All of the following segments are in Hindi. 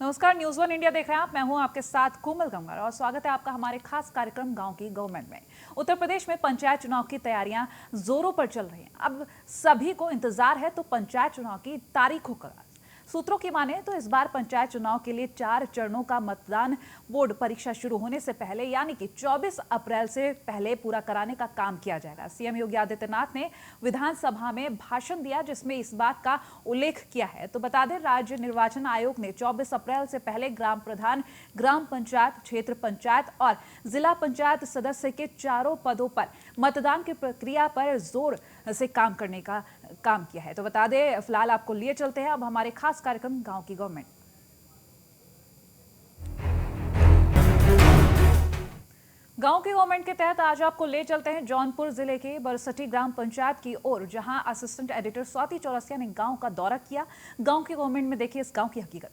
नमस्कार, न्यूज़ वन इंडिया देख रहे हैं आप। मैं हूं आपके साथ कोमल गंगर और स्वागत है आपका हमारे खास कार्यक्रम गांव की गवर्नमेंट में। उत्तर प्रदेश में पंचायत चुनाव की तैयारियां जोरों पर चल रही हैं। अब सभी को इंतजार है तो पंचायत चुनाव की तारीखों का। सूत्रों की माने तो इस बार पंचायत चुनाव के लिए 4 चरणों का मतदान बोर्ड परीक्षा शुरू होने से पहले यानी कि 24 अप्रैल से पहले पूरा कराने का काम किया जाएगा। सीएम योगी आदित्यनाथ ने विधानसभा में भाषण दिया जिसमें इस बात का उल्लेख किया है। तो बता दें, राज्य निर्वाचन आयोग ने 24 अप्रैल से पहले ग्राम प्रधान, ग्राम पंचायत, क्षेत्र पंचायत और जिला पंचायत सदस्य के चारों पदों पर मतदान की प्रक्रिया पर जोर से काम करने का काम किया है। तो बता दें, फिलहाल आपको लिए चलते हैं अब हमारे खास कार्यक्रम गांव की गवर्नमेंट। गांव की गवर्नमेंट के तहत आज आपको ले चलते हैं जौनपुर जिले के बरसठी ग्राम पंचायत की ओर, जहां असिस्टेंट एडिटर स्वाति चौरसिया ने गांव का दौरा किया। गांव की गवर्नमेंट में देखिए इस गांव की हकीकत।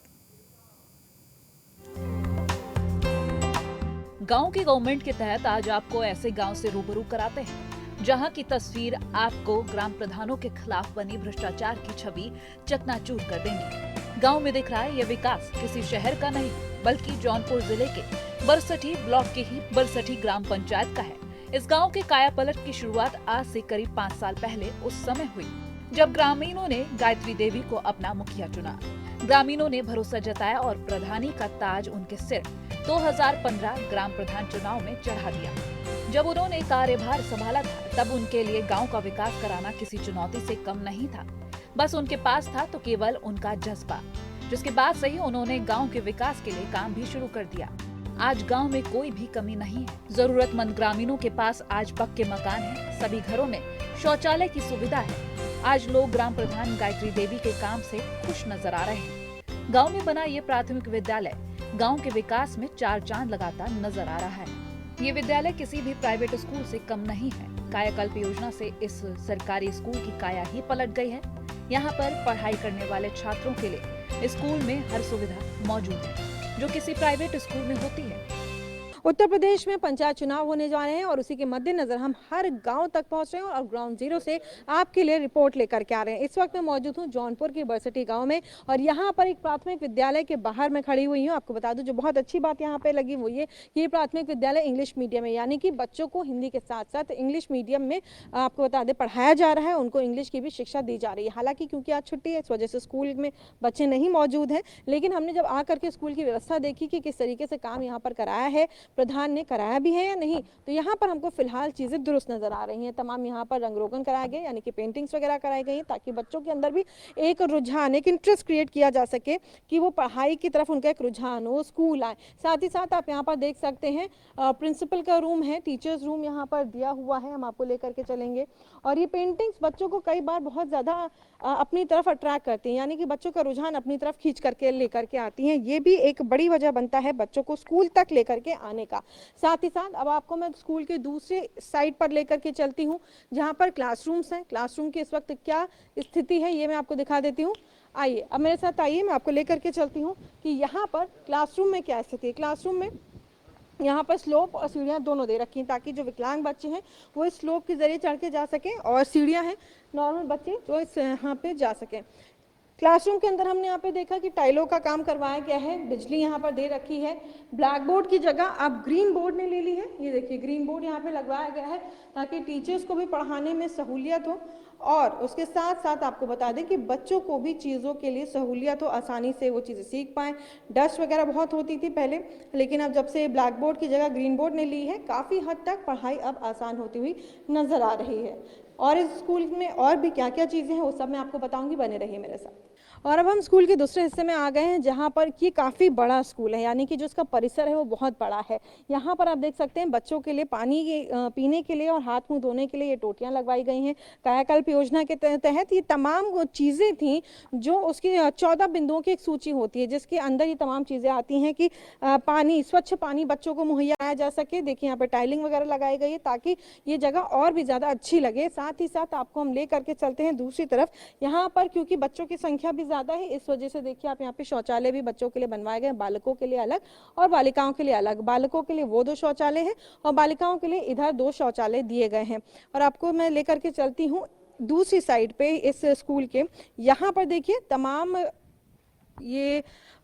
गांव की गवर्नमेंट के तहत आज आपको ऐसे गांव से रूबरू कराते हैं जहां की तस्वीर आपको ग्राम प्रधानों के खिलाफ बनी भ्रष्टाचार की छवि चकनाचूर कर देंगी। गांव में दिख रहा है ये विकास किसी शहर का नहीं बल्कि जौनपुर जिले के बरसठी ब्लॉक के ही बरसठी ग्राम पंचायत का है। इस गांव के कायापलट की शुरुआत आज से करीब 5 साल पहले उस समय हुई जब ग्रामीणों ने गायत्री देवी को अपना मुखिया चुना। ग्रामीणों ने भरोसा जताया और प्रधानी का ताज उनके सिर 2015 ग्राम प्रधान चुनाव में चढ़ा दिया। जब उन्होंने कार्यभार संभाला था तब उनके लिए गांव का विकास कराना किसी चुनौती से कम नहीं था। बस उनके पास था तो केवल उनका जज्बा, जिसके बाद से ही उन्होंने गांव के विकास के लिए काम भी शुरू कर दिया। आज गांव में कोई भी कमी नहीं है। जरूरतमंद ग्रामीणों के पास आज पक्के मकान हैं, सभी घरों में शौचालय की सुविधा है। आज लोग ग्राम प्रधान गायत्री देवी के काम से खुश नजर आ रहे हैं। गांव में बना ये प्राथमिक विद्यालय गांव के विकास में 4 चांद लगाता नजर आ रहा है। ये विद्यालय किसी भी प्राइवेट स्कूल से कम नहीं है। कायाकल्प योजना से इस सरकारी स्कूल की काया ही पलट गई है। यहाँ पर पढ़ाई करने वाले छात्रों के लिए स्कूल में हर सुविधा मौजूद है जो किसी प्राइवेट स्कूल में होती है। उत्तर प्रदेश में पंचायत चुनाव होने जा रहे हैं और उसी के मद्देनजर हम हर गांव तक पहुंच रहे हैं और ग्राउंड जीरो से आपके लिए रिपोर्ट लेकर के आ रहे हैं। इस वक्त मैं मौजूद हूं जौनपुर की बरसठी गांव में और यहां पर एक प्राथमिक विद्यालय के बाहर मैं खड़ी हुई हूं। आपको बता दूं, जो बहुत अच्छी बात यहां पे लगी वो ये प्राथमिक विद्यालय इंग्लिश मीडियम है, यानी कि बच्चों को हिंदी के साथ साथ इंग्लिश मीडियम में आपको बता दें पढ़ाया जा रहा है, उनको इंग्लिश की भी शिक्षा दी जा रही है। हालांकि क्योंकि आज छुट्टी है इस वजह से स्कूल में बच्चे नहीं मौजूद हैं, लेकिन हमने जब आकर के स्कूल की व्यवस्था देखी कि किस तरीके से काम यहाँ पर कराया है, प्रधान ने कराया भी है या नहीं, तो यहाँ पर हमको फिलहाल चीजें दुरुस्त नजर आ रही हैं। तमाम यहाँ पर रंग रोगन कराए गए, यानी कि पेंटिंग्स वगैरह कराई गई ताकि बच्चों के अंदर भी एक रुझान, एक इंटरेस्ट क्रिएट किया जा सके कि वो पढ़ाई की तरफ उनका एक रुझान हो, स्कूल आए। साथ ही साथ आप यहाँ पर देख सकते हैं प्रिंसिपल का रूम है, टीचर्स रूम यहाँ पर दिया हुआ है, हम आपको लेकर के चलेंगे। और ये पेंटिंग्स बच्चों को कई बार बहुत ज्यादा अपनी तरफ अट्रैक्ट करती हैं, यानी कि बच्चों का रुझान अपनी तरफ खींच करके लेकर के आती हैं। ये भी एक बड़ी वजह बनता है बच्चों को स्कूल तक लेकर के आने का। साथ ही साथ अब आपको मैं स्कूल के दूसरे साइड पर लेकर के चलती हूँ जहाँ पर क्लासरूम्स हैं। क्लासरूम की इस वक्त क्या स्थिति है ये मैं आपको दिखा देती हूँ। आइए अब मेरे साथ आइए, मैं आपको लेकर के चलती हूँ कि यहाँ पर क्लासरूम में क्या स्थिति है। क्लासरूम में यहाँ पर स्लोप और सीढ़ियाँ दोनों दे रखी हैं ताकि जो विकलांग बच्चे हैं वो इस स्लोप के जरिए चढ़ के जा सकें और सीढ़ियाँ हैं नॉर्मल बच्चे जो इस यहाँ पे जा सकें। क्लासरूम के अंदर हमने यहाँ पे देखा कि टाइलों का काम करवाया गया है, बिजली यहाँ पर दे रखी है। ब्लैक बोर्ड की जगह अब ग्रीन बोर्ड ने ले ली है। ये देखिए ग्रीन बोर्ड यहाँ पे लगवाया गया है ताकि टीचर्स को भी पढ़ाने में सहूलियत हो और उसके साथ साथ आपको बता दें कि बच्चों को भी चीज़ों के लिए सहूलियत हो, आसानी से वो चीज़ें सीख पाएँ। डस्ट वगैरह बहुत होती थी पहले, लेकिन अब जब से ब्लैक बोर्ड की जगह ग्रीन बोर्ड ने ली है काफ़ी हद तक पढ़ाई अब आसान होती हुई नज़र आ रही है। और इस स्कूल में और भी क्या क्या चीज़ें हैं वो सब मैं आपको बताऊंगी, बने रहिए मेरे साथ। और अब हम स्कूल के दूसरे हिस्से में आ गए हैं जहाँ पर ये काफ़ी बड़ा स्कूल है, यानी कि जो इसका परिसर है वो बहुत बड़ा है। यहाँ पर आप देख सकते हैं बच्चों के लिए पानी पीने के लिए और हाथ मुंह धोने के लिए ये टोटियाँ लगवाई गई हैं। कायाकल्प योजना के तहत ये तमाम चीज़ें थी जो उसकी 14 बिंदुओं की एक सूची होती है जिसके अंदर ये तमाम चीज़ें आती हैं कि पानी, स्वच्छ पानी बच्चों को मुहैया कराया जा सके। देखिए यहाँ पर टाइलिंग वगैरह लगाई गई है ताकि ये जगह और भी ज़्यादा अच्छी लगे। साथ ही साथ आपको हम ले करके चलते हैं दूसरी तरफ। यहाँ पर क्योंकि बच्चों की संख्या भी ज़्यादा है इस वजह से देखिए आप यहाँ पे शौचालय भी बच्चों के लिए बनवाए गए, बालकों के लिए अलग और बालिकाओं के लिए अलग। बालकों के लिए वो 2 शौचालय हैं और बालिकाओं के लिए इधर 2 शौचालय दिए गए हैं। और आपको मैं लेकर के चलती हूँ दूसरी साइड पे इस स्कूल के। यहाँ पर देखिए तमाम ये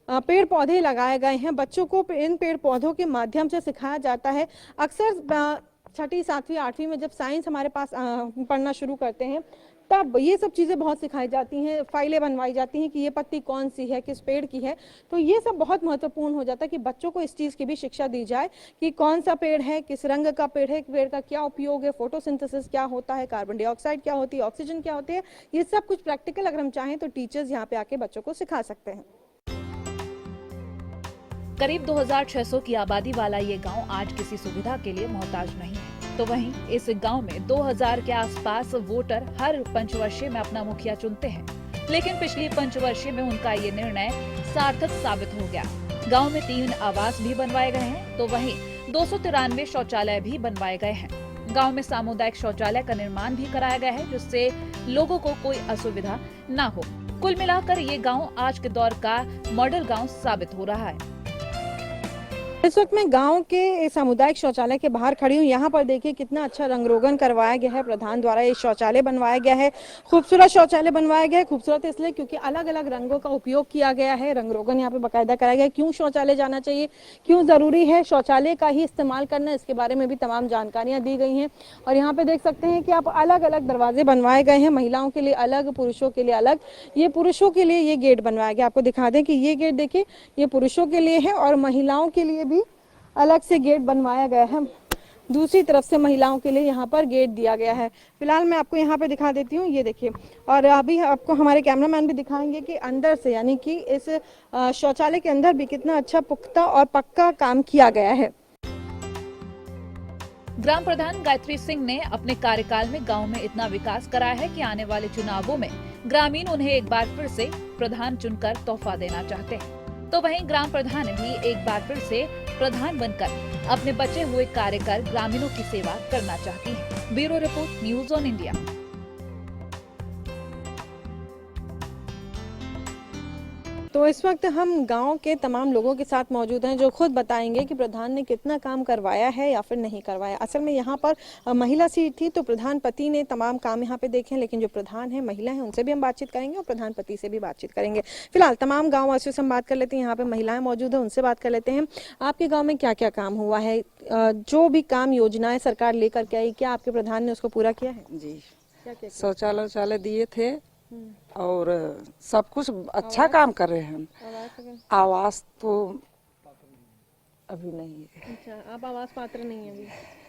पेड़ पौधे लगाए गए हैं। बच्चों को इन पेड़ पौधों के माध्यम से सिखाया जाता है। अक्सर छठी, सातवीं, आठवीं में जब साइंस हमारे पास पढ़ना शुरू करते हैं तब ये सब चीज़ें बहुत सिखाई जाती हैं, फाइलें बनवाई जाती हैं कि ये पत्ती कौन सी है, किस पेड़ की है। तो ये सब बहुत महत्वपूर्ण हो जाता है कि बच्चों को इस चीज़ की भी शिक्षा दी जाए कि कौन सा पेड़ है, किस रंग का पेड़ है, पेड़ का क्या उपयोग है, फोटोसिंथेसिस क्या होता है, कार्बन डाइऑक्साइड क्या होती है, ऑक्सीजन क्या होती है। ये सब कुछ प्रैक्टिकल अगर हम चाहें तो टीचर्स यहाँ पे आके बच्चों को सिखा सकते हैं। करीब 2600 की आबादी वाला ये गांव आज किसी सुविधा के लिए मोहताज नहीं है। तो वहीं इस गांव में 2000 के आसपास वोटर हर पंचवर्षीय में अपना मुखिया चुनते हैं, लेकिन पिछली पंचवर्षीय में उनका ये निर्णय सार्थक साबित हो गया। गांव में 3 आवास भी बनवाए गए हैं, तो वहीं 293 शौचालय भी बनवाए गए हैं। गांव में सामुदायिक शौचालय का निर्माण भी कराया गया है, जिससे लोगों को कोई असुविधा न हो। कुल मिलाकर ये गांव आज के दौर का मॉडल गांव साबित हो रहा है। इस वक्त मैं गांव के सामुदायिक शौचालय के बाहर खड़ी हूँ। यहाँ पर देखिए कितना अच्छा रंग रोगन करवाया गया है। प्रधान द्वारा ये शौचालय बनवाया गया है। खूबसूरत शौचालय बनवाया गया है। खूबसूरत इसलिए क्योंकि अलग अलग रंगों का उपयोग किया गया है। रंग रोगन यहाँ पे बाकायदा कराया गया है। क्यों शौचालय जाना चाहिए, क्यों जरूरी है शौचालय का ही इस्तेमाल करना, इसके बारे में भी तमाम जानकारियाँ दी गई हैं। और यहाँ पे देख सकते हैं कि आप अलग अलग दरवाजे बनवाए गए हैं, महिलाओं के लिए अलग, पुरुषों के लिए अलग। ये पुरुषों के लिए ये गेट बनवाया गया। आपको दिखा दें कि ये गेट देखिए, ये पुरुषों के लिए है और महिलाओं के लिए भी अलग से गेट बनवाया गया है। दूसरी तरफ से महिलाओं के लिए यहाँ पर गेट दिया गया है। फिलहाल मैं आपको यहाँ पे दिखा देती हूँ, ये देखिए। और अभी आपको हमारे कैमरामैन भी दिखाएंगे कि अंदर से, यानी कि इस शौचालय के अंदर भी कितना अच्छा पुख्ता और पक्का काम किया गया है। ग्राम प्रधान गायत्री सिंह ने अपने कार्यकाल में गांव में इतना विकास कराया है कि आने वाले चुनावों में ग्रामीण उन्हें एक बार फिर से प्रधान चुनकर तोहफा देना चाहते हैं। तो वहीं ग्राम प्रधान भी एक बार फिर से प्रधान बनकर अपने बचे हुए कार्य कर ग्रामीणों की सेवा करना चाहती है। Bureau report, news on India. तो इस वक्त हम गांव के तमाम लोगों के साथ मौजूद हैं जो खुद बताएंगे कि प्रधान ने कितना काम करवाया है या फिर नहीं करवाया। असल में यहाँ पर महिला सीट थी तो प्रधान पति ने तमाम काम यहाँ पे देखे हैं, लेकिन जो प्रधान है महिला है उनसे भी हम बातचीत करेंगे और प्रधान पति से भी बातचीत करेंगे। फिलहाल तमाम गाँव वासियों से हम बात कर लेते हैं। यहाँ पे महिलाएं मौजूद है, उनसे बात कर लेते हैं। आपके गाँव में क्या क्या काम हुआ है, जो भी काम योजनाएं सरकार लेकर के आई, क्या आपके प्रधान ने उसको पूरा किया है? जी, क्या शौचालय दिए थे और सब कुछ अच्छा काम कर रहे हैं। आवास तो अभी नहीं है। अच्छा, आप आवास पात्र नहीं है अभी।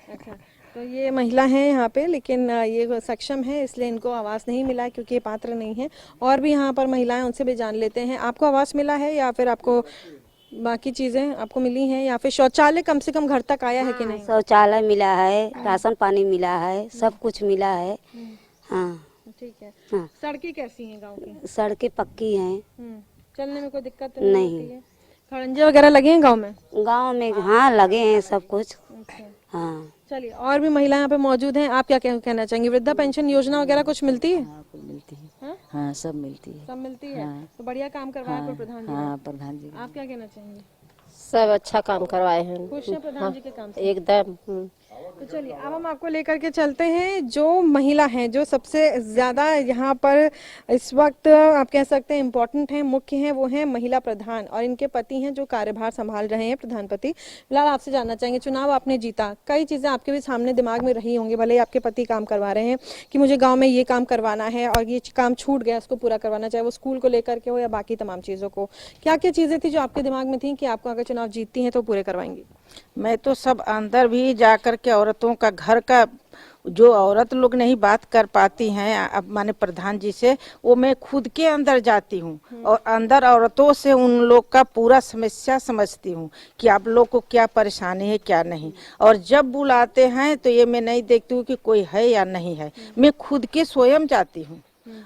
अच्छा, तो ये महिला है यहाँ पे, लेकिन ये सक्षम है इसलिए इनको आवास नहीं मिला है क्योंकि ये पात्र नहीं है। और भी यहाँ पर महिलाएं, उनसे भी जान लेते हैं। आपको आवास मिला है या फिर आपको बाकी चीजें आपको मिली हैं, या फिर शौचालय कम से कम घर तक आया है कि नहीं? शौचालय मिला है, राशन पानी मिला है, सब कुछ मिला है। हाँ, ठीक है। हाँ। सड़कें कैसी हैं गांव की? सड़कें पक्की हैं। चलने में कोई दिक्कत नहीं। होती है? खड़ंजे वगैरह लगे हैं गांव में? गांव में हाँ लगे हैं सब कुछ। अच्छा, हाँ। चलिए, और भी महिला यहाँ पे मौजूद हैं। आप क्या कहना चाहेंगी? वृद्धा पेंशन योजना वगैरह कुछ मिलती है? हाँ, कुछ मिलती है। हाँ? हाँ, सब मिलती है। सब मिलती है। हाँ। तो बढ़िया काम करवाया हाँ, प्रधान जी ने। हाँ, प्रधान जी। आप क्या कहना चाहेंगे? सब अच्छा काम करवाए हैं। खुश है प्रधान जी के काम से? एकदम। तो चलिए, अब हम आपको लेकर के चलते हैं। जो महिला हैं, जो सबसे ज्यादा यहाँ पर इस वक्त आप कह सकते हैं इम्पोर्टेंट है, मुख्य हैं, वो हैं महिला प्रधान और इनके पति हैं जो कार्यभार संभाल रहे हैं, प्रधानपति। फिलहाल आपसे जानना चाहेंगे, चुनाव आपने जीता, कई चीजें आपके भी सामने दिमाग में रही होंगी, भले ही आपके पति काम करवा रहे हैं कि मुझे गाँव में ये काम करवाना है और ये काम छूट गया, उसको पूरा करवाना, चाहे वो स्कूल को लेकर के हो या बाकी तमाम चीजों को। क्या क्या चीजें थी जो आपके दिमाग में थी कि आपको अगर चुनाव जीतती हैं तो पूरे करवाएंगी? मैं तो सब अंदर भी जा कर के औरतों का घर का, जो औरत लोग नहीं बात कर पाती हैं अब माने प्रधान जी से, वो मैं खुद के अंदर जाती हूँ और अंदर औरतों से उन लोग का पूरा समस्या समझती हूँ कि आप लोग को क्या परेशानी है क्या नहीं। और जब बुलाते हैं तो ये मैं नहीं देखती हूँ कि कोई है या नहीं है, मैं खुद के स्वयं जाती हूँ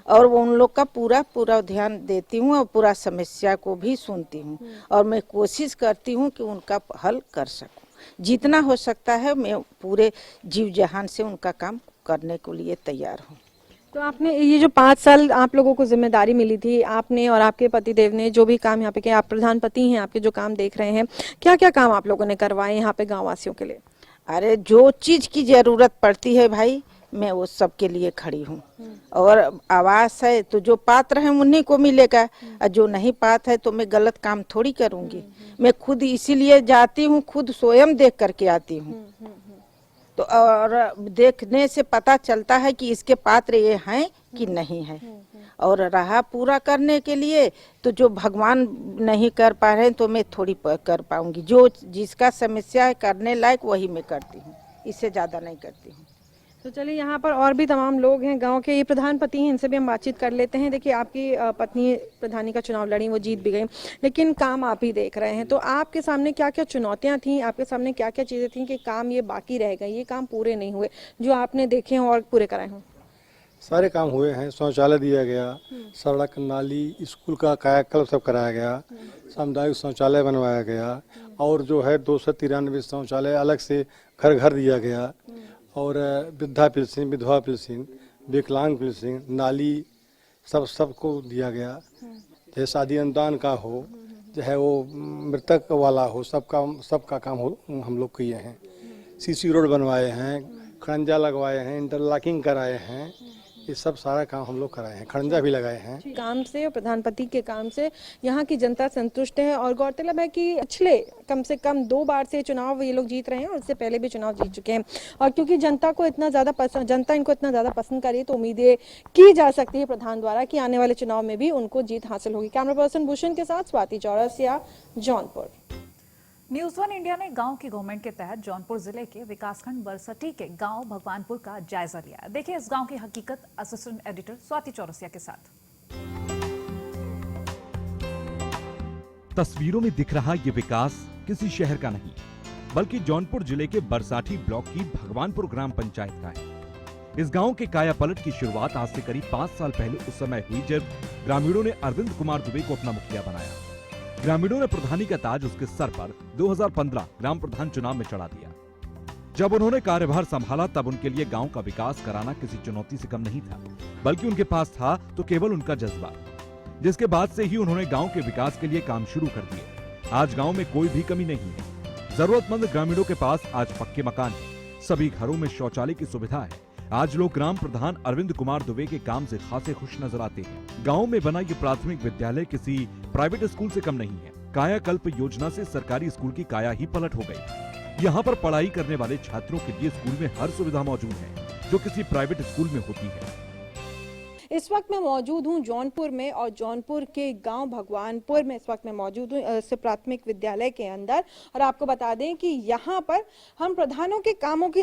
और वो उन लोग का पूरा ध्यान देती हूँ और पूरा समस्या को भी सुनती हूँ और मैं कोशिश करती हूँ कि उनका हल कर सकूँ। जितना हो सकता है मैं पूरे जीव जहान से उनका काम करने के लिए तैयार हूँ। तो आपने ये जो 5 साल आप लोगों को जिम्मेदारी मिली थी, आपने और आपके पतिदेव ने जो भी काम यहाँ पे किया, आप प्रधानपति हैं, आपके जो काम देख रहे हैं, क्या क्या काम आप लोगों ने करवाए यहाँ पे गाँव वासियों के लिए? अरे जो चीज की जरूरत पड़ती है भाई मैं वो सबके लिए खड़ी हूँ। और आवास है तो जो पात्र है उन्हीं को मिलेगा, और जो नहीं पात्र है तो मैं गलत काम थोड़ी करूँगी। मैं खुद इसीलिए जाती हूँ, खुद स्वयं देख करके आती हूँ। तो और देखने से पता चलता है कि इसके पात्र ये हैं कि नहीं है। और रहा पूरा करने के लिए तो जो भगवान नहीं कर पा रहे हैं तो मैं थोड़ी कर पाऊंगी। जो जिसका समस्या है करने लायक वही मैं करती हूँ, इससे ज़्यादा नहीं करती हूँ। तो चलिए यहाँ पर और भी तमाम लोग हैं गांव के, ये प्रधान पति हैं, इनसे भी हम बातचीत कर लेते हैं। देखिए आपकी पत्नी प्रधानी का चुनाव लड़ी, वो जीत भी गई, लेकिन काम आप ही देख रहे हैं। तो आपके सामने क्या क्या चुनौतियां थी, आपके सामने क्या क्या चीज़ें थी कि काम ये बाकी रह गए, ये काम पूरे नहीं हुए जो आपने देखे हों और पूरे कराए हों? सारे काम हुए हैं। शौचालय दिया गया, सड़क नाली स्कूल का कायाकल्प सब कराया गया, सामुदायिक शौचालय बनवाया गया, और जो है 293 शौचालय अलग से घर घर दिया गया, और वृद्धा पेंशन, विधवा पेंशन, विकलांग पेंशन, नाली सबको दिया गया। चाहे शादी अनुदान का हो, चाहे वो मृतक वाला हो, सबका काम हो हम लोग किए हैं। सीसी रोड बनवाए हैं, खड़ंजा लगवाए हैं, इंटरलॉकिंग कराए हैं, ये सब सारा काम हम लोग कराए हैं, खड़ंजा भी लगाए हैं। काम से और प्रधानपति के काम से यहाँ की जनता संतुष्ट है। और गौरतलब है कि पिछले कम से कम 2 बार से चुनाव ये लोग जीत रहे हैं और इससे पहले भी चुनाव जीत चुके हैं। और क्योंकि जनता इनको इतना ज्यादा पसंद कर रही है तो उम्मीदें की जा सकती है प्रधान द्वारा कि आने वाले चुनाव में भी उनको जीत हासिल होगी। कैमरा पर्सन भूषण के साथ स्वाति चौरसिया, जौनपुर। न्यूज़ 1 इंडिया ने गांव की गवर्नमेंट के तहत जौनपुर जिले के विकासखंड बरसठी के गांव भगवानपुर का जायजा लिया। देखिए इस गांव की हकीकत असिस्टेंट एडिटर स्वाति चौरसिया के साथ। तस्वीरों में दिख रहा ये विकास किसी शहर का नहीं, बल्कि जौनपुर जिले के बरसाठी ब्लॉक की भगवानपुर ग्राम पंचायत का है। इस गांव के काया पलट की शुरुआत आज से करीब 5 साल पहले उस समय हुई जब ग्रामीणों ने अरविंद कुमार दुबे को अपना मुखिया बनाया। ग्रामीणों ने प्रधानी का ताज उसके सर पर 2015 ग्राम प्रधान चुनाव में चढ़ा दिया। जब उन्होंने कार्यभार संभाला तब उनके लिए गांव का विकास कराना किसी चुनौती से कम नहीं था, बल्कि उनके पास था तो केवल उनका जज्बा, जिसके बाद से ही उन्होंने गांव के विकास के लिए काम शुरू कर दिए। आज गांव में कोई भी कमी नहीं है। जरूरतमंद ग्रामीणों के पास आज पक्के मकान है, सभी घरों में शौचालय की सुविधा है। आज लोग ग्राम प्रधान अरविंद कुमार दुबे के काम से खासे खुश नजर आते हैं। गांव में बना ये प्राथमिक विद्यालय किसी प्राइवेट स्कूल से कम नहीं है। कायाकल्प योजना से सरकारी स्कूल की काया ही पलट हो गई। यहाँ पर पढ़ाई करने वाले छात्रों के लिए स्कूल में हर सुविधा मौजूद है जो किसी प्राइवेट स्कूल में होती है। इस वक्त मैं मौजूद हूँ जौनपुर में, और जौनपुर के गांव भगवानपुर में इस वक्त मैं मौजूद हूँ इस प्राथमिक विद्यालय के अंदर। और आपको बता दें कि यहाँ पर हम प्रधानों के कामों की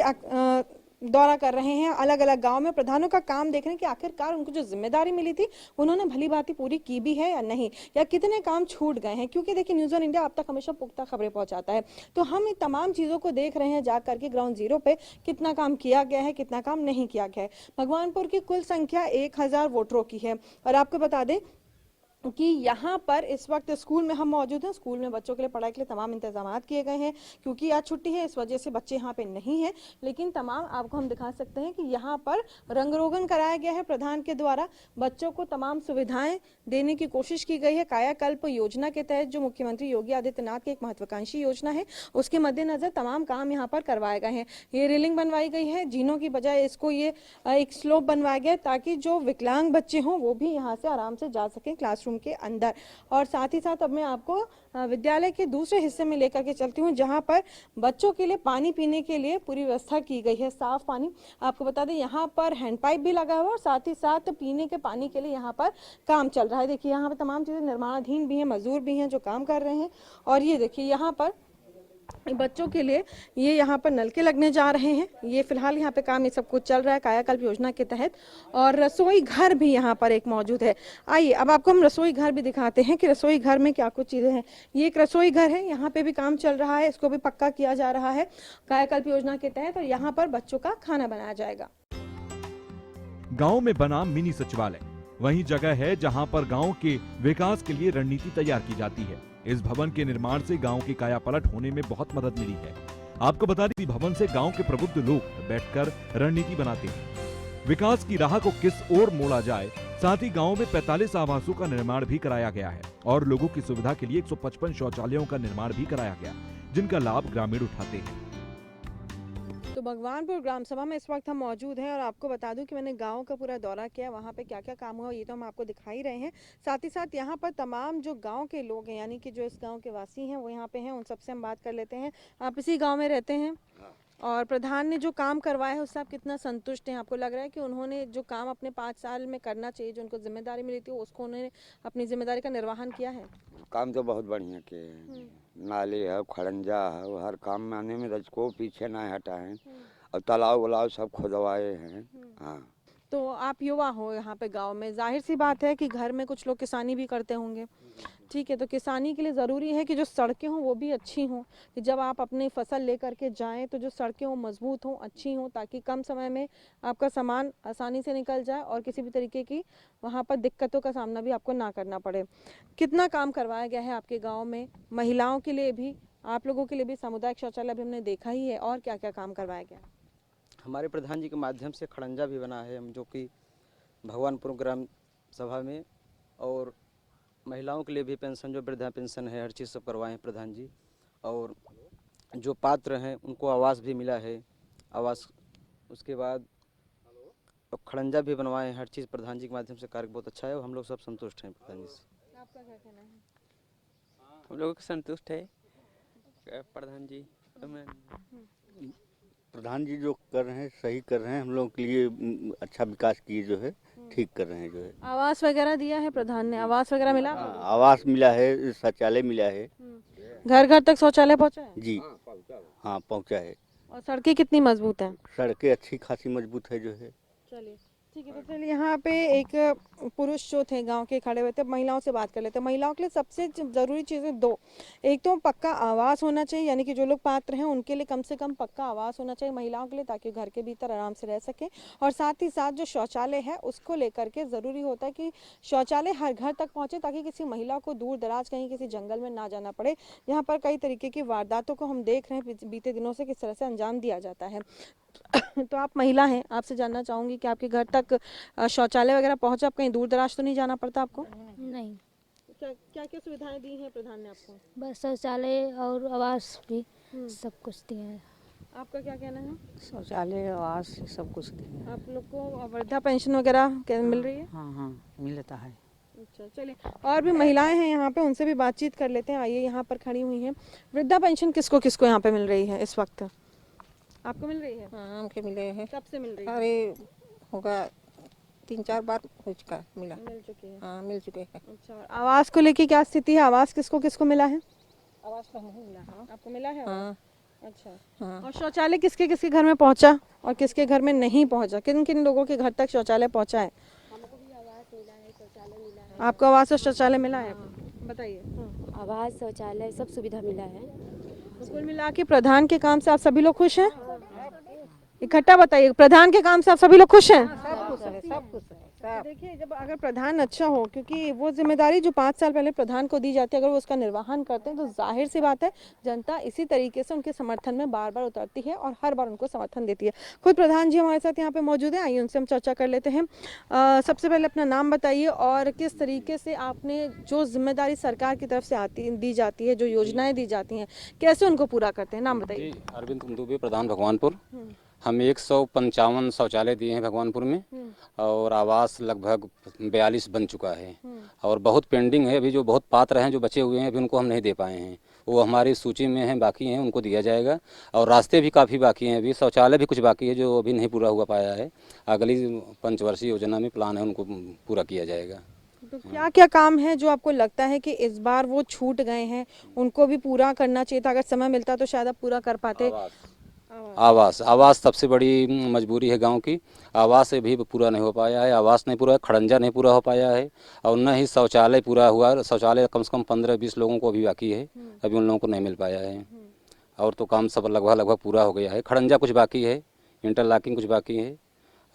दौरा कर रहे हैं। अलग अलग गांव में प्रधानों का काम देख रहे हैं कि आखिरकार उनको जो जिम्मेदारी मिली थी उन्होंने भली भांति पूरी की भी है या नहीं, या कितने काम छूट गए हैं। क्योंकि देखिए न्यूज़ 1 इंडिया आप तक हमेशा पुख्ता खबरें पहुंचाता है, तो हम इन तमाम चीज़ों को देख रहे हैं जाकर के ग्राउंड जीरो पे कितना काम किया गया है, कितना काम नहीं किया गया है। भगवानपुर की कुल संख्या 1000 वोटरों की है। और आपको बता दें कि यहाँ पर इस वक्त स्कूल में हम मौजूद हैं। स्कूल में बच्चों के लिए पढ़ाई के लिए तमाम इंतजाम किए गए हैं। क्योंकि आज छुट्टी है इस वजह से बच्चे यहाँ पे नहीं हैं, लेकिन तमाम आपको हम दिखा सकते हैं कि यहाँ पर रंग रोगन कराया गया है प्रधान के द्वारा। बच्चों को तमाम सुविधाएं देने की कोशिश की गई है। कायाकल्प योजना के तहत जो मुख्यमंत्री योगी आदित्यनाथ की एक महत्वाकांक्षी योजना है उसके मद्देनजर तमाम काम यहाँ पर करवाए गए हैं। ये रेलिंग बनवाई गई है, जीनों की बजाय इसको ये एक स्लोप बनवाया गया ताकि जो विकलांग बच्चे हों वो भी यहाँ से आराम से जा सकें क्लासरूम के अंदर। और साथ ही साथ अब मैं आपको विद्यालय के दूसरे हिस्से में लेकर के चलती हूँ जहाँ पर बच्चों के लिए पानी पीने के लिए पूरी व्यवस्था की गई है, साफ पानी। आपको बता दें यहाँ पर हैंडपाइप भी लगा हुआ है और साथ ही साथ पीने के पानी के लिए यहाँ पर काम चल रहा है। देखिए यहाँ पर तमाम चीजें निर्माणाधीन भी हैं, मजदूर भी हैं जो काम कर रहे हैं। और ये देखिए यहाँ पर बच्चों के लिए ये यहाँ पर नलके लगने जा रहे हैं। ये फिलहाल यहाँ पे काम ये सब कुछ चल रहा है कायाकल्प योजना के तहत। और रसोई घर भी यहाँ पर एक मौजूद है। आइए अब आपको हम रसोई घर भी दिखाते हैं कि रसोई घर में क्या कुछ चीजें हैं। ये एक रसोई घर है, यहाँ पे भी काम चल रहा है, इसको भी पक्का किया जा रहा है कायाकल्प योजना के तहत। और यहाँ पर बच्चों का खाना बनाया जाएगा। गांव में बना मिनी सचिवालय वही जगह है जहां पर गांव के विकास के लिए रणनीति तैयार की जाती है। इस भवन के निर्माण से गांव की कायापलट होने में बहुत मदद मिली है। आपको बता दें, भवन से गांव के प्रबुद्ध लोग बैठकर रणनीति बनाते हैं। विकास की राह को किस ओर मोड़ा जाए, साथ ही गांव में 45 आवासों का निर्माण भी कराया गया है और लोगों की सुविधा के लिए 155 शौचालयों का निर्माण भी कराया गया, जिनका लाभ ग्रामीण उठाते हैं। तो तो भगवानपुर ग्राम सभा में इस वक्त हम मौजूद हैं और आपको बता दूं कि मैंने गांव का पूरा दौरा किया, वहां पे क्या क्या काम हुआ ये तो हम आपको दिखा ही रहे हैं। साथ ही साथ यहां पर तमाम जो गांव के लोग हैं, यानी कि जो इस गांव के वासी हैं वो यहां पे हैं, उन सबसे हम बात कर लेते हैं। आप इसी गांव में रहते हैं और प्रधान ने जो काम करवाया है उससे आप कितना संतुष्ट हैं? आपको लग रहा है कि उन्होंने जो काम अपने 5 साल में करना चाहिए, जो उनको जिम्मेदारी मिली थी, उसको उन्होंने अपनी जिम्मेदारी का निर्वहन किया है? काम तो बहुत बढ़िया किए हैं। नाले है, खड़ंजा है, हर काम में आने में रजको पीछे ना हटा है और तालाब वलाब सब खुदवाए हैं। हाँ, तो आप युवा हो यहाँ पे गांव में, जाहिर सी बात है कि घर में कुछ लोग किसानी भी करते होंगे, ठीक है? तो किसानी के लिए ज़रूरी है कि जो सड़कें हों वो भी अच्छी हों, कि जब आप अपनी फसल लेकर के जाएं तो जो सड़कें हों मजबूत हों, अच्छी हों, ताकि कम समय में आपका सामान आसानी से निकल जाए और किसी भी तरीके की वहाँ पर दिक्कतों का सामना भी आपको ना करना पड़े। कितना काम करवाया गया है आपके गाँव में? महिलाओं के लिए भी, आप लोगों के लिए भी सामुदायिक शौचालय भी हमने देखा ही है, और क्या क्या काम करवाया गया? हमारे प्रधान जी के माध्यम से खड़ंजा भी बना है, हम जो कि भगवानपुर ग्राम सभा में, और महिलाओं के लिए भी पेंशन, जो वृद्धा पेंशन है, हर चीज़ सब करवाए हैं प्रधान जी। और जो पात्र हैं उनको आवास भी मिला है, आवास। उसके बाद खड़ंजा भी बनवाए हैं, हर चीज़ प्रधान जी के माध्यम से कार्य बहुत अच्छा है और हम लोग सब संतुष्ट हैं प्रधान जी से। आपका क्या कहना है? हम लोग संतुष्ट है प्रधान जी। प्रधान जी जो कर रहे हैं सही कर रहे हैं, हम लोगों के लिए अच्छा विकास किए, जो है ठीक कर रहे हैं, जो है। आवास वगैरह दिया है प्रधान ने? आवास वगैरह मिला? आवास मिला है, शौचालय मिला है। घर घर तक शौचालय पहुंचा है? जी हाँ, पहुंचा है। और सड़कें कितनी मजबूत हैं? सड़कें अच्छी खासी मजबूत है, जो है। चलिए ठीक है। तो चलिए यहाँ पे एक पुरुष जो थे गांव के खड़े हुए थे, महिलाओं से बात कर लेते हैं। महिलाओं के लिए सबसे ज़रूरी चीज़ें दो, एक तो पक्का आवास होना चाहिए, यानी कि जो लोग पात्र हैं उनके लिए कम से कम पक्का आवास होना चाहिए महिलाओं के लिए, ताकि घर के भीतर आराम से रह सकें। और साथ ही साथ जो शौचालय है उसको लेकर के ज़रूरी होता है कि शौचालय हर घर तक पहुँचे, ताकि किसी महिला को दूर दराज कहीं किसी जंगल में ना जाना पड़े। यहाँ पर कई तरीके की वारदातों को हम देख रहे हैं बीते दिनों से, किस तरह से अंजाम दिया जाता है। तो आप महिला हैं, आपसे जानना चाहूँगी कि आपके घर तक शौचालय वगैरह पहुँचा? आप कहीं दूर दराज तो नहीं जाना पड़ता आपको? नहीं। क्या क्या सुविधाएं दी हैं प्रधान ने आपको? बस शौचालय और आवास भी सब कुछ दिए हैं। आपका क्या कहना है? शौचालय, आवास, सब कुछ दिए। आप लोग को वृद्धा पेंशन वगैरह मिल रही है? हाँ हाँ, मिलता है। अच्छा, चलिए। और भी महिलाएं हैं यहाँ पे, उनसे भी बातचीत कर लेते हैं। आइए, यहाँ पर खड़ी हुई हैं। वृद्धा पेंशन किसको किसको यहाँ पे मिल रही है इस वक्त? आपको मिल रही है? हाँ, हमके मिले हैं। कब से मिल रही है? अरे होगा 3-4 बार हो चुका, मिला। मिल चुकी है? हाँ, मिल चुके हैं। अच्छा, और आवास को लेके क्या स्थिति है? आवास किसको किसको मिला है? आवास तो नहीं मिला। हाँ, आपको मिला है? हाँ। अच्छा, हाँ। और शौचालय किसके किसके घर में पहुंचा और किसके घर में नहीं पहुंचा? किन किन लोगों के घर तक शौचालय पहुंचा है? हमको भी आवास मिला है, शौचालय मिला है। आपको आवास और शौचालय मिला है? बताइए। आवास, शौचालय, सब सुविधा मिला है। कुल मिला के प्रधान के काम से आप सभी लोग खुश हैं? इकट्ठा बताइए, प्रधान के काम से आप सभी लोग खुश हैं? सब कुछ है, सब कुछ है। देखिए, जब अगर प्रधान अच्छा हो, क्योंकि वो जिम्मेदारी जो 5 साल पहले प्रधान को दी जाती है, अगर वो उसका निर्वहन करते हैं तो जाहिर सी बात है जनता इसी तरीके से उनके समर्थन में बार बार उतरती है और हर बार उनको समर्थन देती है। खुद प्रधान जी हमारे साथ यहाँ पे मौजूद है, आइए उनसे हम चर्चा कर लेते हैं। सबसे पहले अपना नाम बताइए और किस तरीके से आपने जो जिम्मेदारी सरकार की तरफ से दी जाती है, जो योजनाएं दी जाती हैं, कैसे उनको पूरा करते हैं? नाम बताइए। अरविंद दुबे, प्रधान भगवानपुर। हम 155 शौचालय दिए हैं भगवानपुर में और आवास लगभग 42 बन चुका है और बहुत पेंडिंग है अभी, जो बहुत पात्र हैं जो बचे हुए हैं अभी उनको हम नहीं दे पाए हैं, वो हमारी सूची में हैं, बाकी हैं, उनको दिया जाएगा। और रास्ते भी काफ़ी बाकी हैं, अभी शौचालय भी कुछ बाकी है जो अभी नहीं पूरा हुआ पाया है। अगली पंचवर्षीय योजना में प्लान है उनको पूरा किया जाएगा। तो क्या क्या काम है जो आपको लगता है कि इस बार वो छूट गए हैं, उनको भी पूरा करना चाहिए था? अगर समय मिलता तो शायद आप पूरा कर पाते। आवास सबसे बड़ी मजबूरी है गांव की। आवास भी पूरा नहीं हो पाया है, आवास नहीं पूरा है, खड़ंजा नहीं पूरा हो पाया है और न ही शौचालय पूरा हुआ। शौचालय कम से कम 15-20 लोगों को अभी बाकी है, अभी उन लोगों को नहीं मिल पाया है। और तो काम सब लगभग पूरा हो गया है। खड़ंजा कुछ बाकी है, इंटरलॉकिंग कुछ बाकी है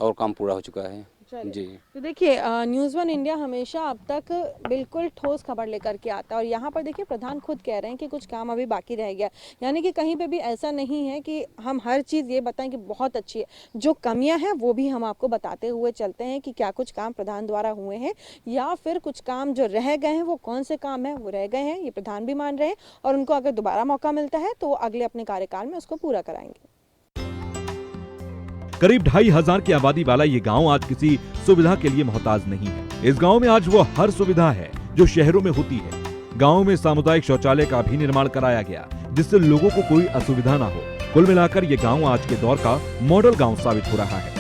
और काम पूरा हो चुका है जी। तो देखिए, न्यूज़ 1 इंडिया हमेशा अब तक बिल्कुल ठोस खबर लेकर के आता है और यहाँ पर देखिए प्रधान खुद कह रहे हैं कि कुछ काम अभी बाकी रह गया, यानी कि कहीं पे भी ऐसा नहीं है कि हम हर चीज़ ये बताएं कि बहुत अच्छी है। जो कमियां हैं वो भी हम आपको बताते हुए चलते हैं कि क्या कुछ काम प्रधान द्वारा हुए हैं या फिर कुछ काम जो रह गए हैं, वो कौन से काम हैं वो रह गए हैं, ये प्रधान भी मान रहे हैं और उनको अगर दोबारा मौका मिलता है तो अगले अपने कार्यकाल में उसको पूरा कराएंगे। करीब 2500 की आबादी वाला ये गांव आज किसी सुविधा के लिए मोहताज नहीं है। इस गांव में आज वो हर सुविधा है जो शहरों में होती है। गांव में सामुदायिक शौचालय का भी निर्माण कराया गया, जिससे लोगों को कोई असुविधा न हो। कुल मिलाकर ये गांव आज के दौर का मॉडल गांव साबित हो रहा है।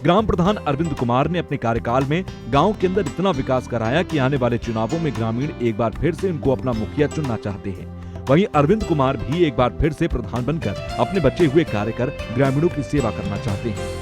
ग्राम प्रधान अरविंद कुमार ने अपने कार्यकाल में गांव के अंदर इतना विकास कराया कि आने वाले चुनावों में ग्रामीण एक बार फिर से इनको अपना मुखिया चुनना चाहते हैं। वहीं अरविंद कुमार भी एक बार फिर से प्रधान बनकर अपने बचे हुए कार्य कर ग्रामीणों की सेवा करना चाहते हैं।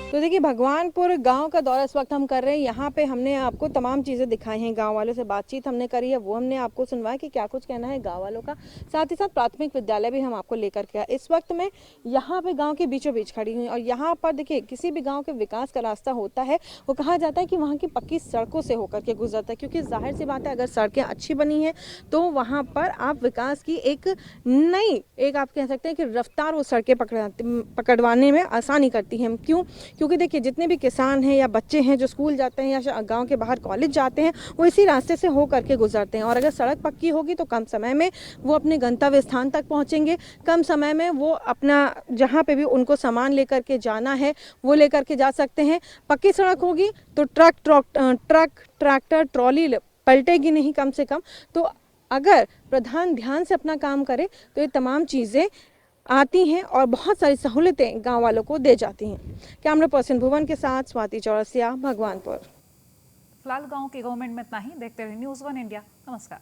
तो देखिए, भगवानपुर गांव का दौरा इस वक्त हम कर रहे हैं। यहाँ पे हमने आपको तमाम चीज़ें दिखाई हैं, गांव वालों से बातचीत हमने करी है, वो हमने आपको सुनवाया कि क्या कुछ कहना है गांव वालों का। साथ ही साथ प्राथमिक विद्यालय भी हम आपको लेकर के आए। इस वक्त मैं यहाँ पे गांव के बीचों बीच खड़ी हुई और यहाँ पर देखिए, किसी भी गाँव के विकास का रास्ता होता है वो कहा जाता है कि वहाँ की पक्की सड़कों से होकर के गुजरता है, क्योंकि जाहिर सी बात है अगर सड़कें अच्छी बनी हैं तो वहाँ पर आप विकास की एक नई, एक आप कह सकते हैं कि रफ्तार वो सड़कें पकड़वाने में आसानी करती हैं। क्यों? क्योंकि देखिए, जितने भी किसान हैं या बच्चे हैं जो स्कूल जाते हैं या गांव के बाहर कॉलेज जाते हैं, वो इसी रास्ते से हो करके गुजरते हैं। और अगर सड़क पक्की होगी तो कम समय में वो अपने गंतव्य स्थान तक पहुंचेंगे, कम समय में वो अपना जहां पे भी उनको सामान लेकर के जाना है वो लेकर के जा सकते हैं। पक्की सड़क होगी तो ट्रक, ट्रैक्टर, ट्रॉली पलटेगी नहीं कम से कम। तो अगर प्रधान ध्यान से अपना काम करे तो ये तमाम चीज़ें आती हैं और बहुत सारी सहूलतें गांव वालों को दे जाती हैं। कैमरा पर्सन भुवन के साथ स्वाति चौरसिया, भगवानपुर। फिलहाल गांव के गवर्नमेंट में इतना ही। देखते रहिए न्यूज़ 1 इंडिया। नमस्कार।